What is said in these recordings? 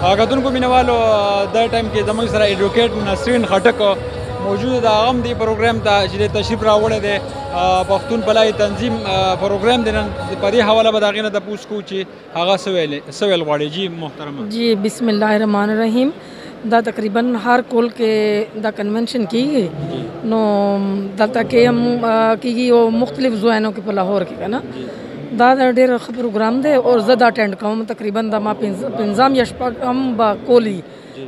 کتونکو مینوالو دا ټایم کې زموږ سره ایډوکیټ نسرین خټک موجود ده. هغه هم دې پروګرام ته چې تشریف راوړی دی، پښتون بلای تنظیم پروګرام دی. نن په دې حواله به د هغې نه تپوس کوو چې هغه څه ویل غواړي. جی محترمه. جی بسم الله الرحمن الرحیم. دا تقریبا هر کول کې دا کنونشن کیږي، نو دلته کې هم کیږي او مختلف ځایونو کې په لاهور کې کنه. دا ډېر ښه پروګرام دی او زه دا اټینډ کوم. تقریبا دا ما پنځم یا شپږ هم به کولی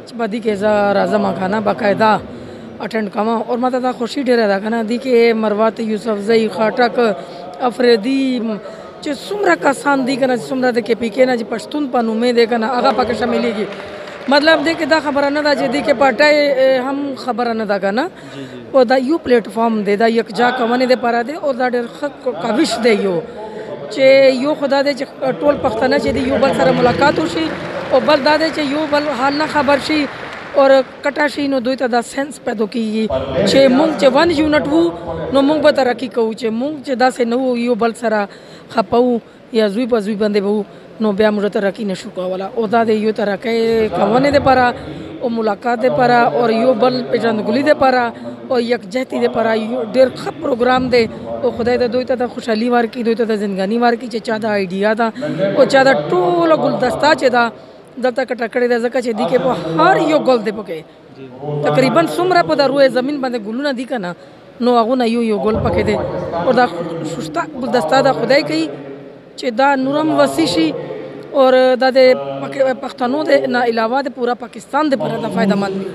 چې په دې کې زه راځم کنه باقاعده اټینډ کوم. او ماته دا خوشي ډېره ده کنه دې کې مروت یوسفزۍ خاټک افریدي چې څومره کسان دي کنه، څومره د کې پی کې نه چې پښتون په نومې دی کنه هغه پکې شاملېږي. مطلب دې کې دا خبره نه ده چې دې کې پټای هم خبره نه ده کنه. او دا یو پلیټ فارم دی، دا یکجا کوونې لپاره دی او دا ډېر ښه کاوش دی یو چې یو خدا دې چې ټول پښتانه چې یو بل سره ملاقات وشي او بل دا دی چې یو بل حال نه خبر شي اور کټا شي، نو دوی ته دا سنس پیدا کیږي چې مونږ چې ون یونټ وو نو مونږ به ترقي کوو. چې مونږ چې داسې نه وو یو بل سره خپو یا زوی په زوی باندې وو نو بیا موږ ترقي نشو کوله. او دا د یو ترقي کوونې لپاره او ملاقات لپاره او یو بل پیژندګلوي لپاره او یکجهتي لپاره ډېر ښه پروګرام دی. او خدای ته دوی ته د خوشحالي ورکړي، دوی ته د زندګاني ورکړي چې چا دا آیډیا ده او چا دا ټوله ګلدسته چې ده دلته کټه کړې ده. ځکه چې دې کې په هر یو ګل دی پکې تقریبا څومره په د روی زمین باندې ګلونه دي که نه، نو هغونه یو ګل پکې دی. او دا شسته ګلدسته ده خدای کوي چې دا نورم وسیع شي اور دا د پښتنو نه علاوه د پورا پاکستان د لپاره د فایده مند وي.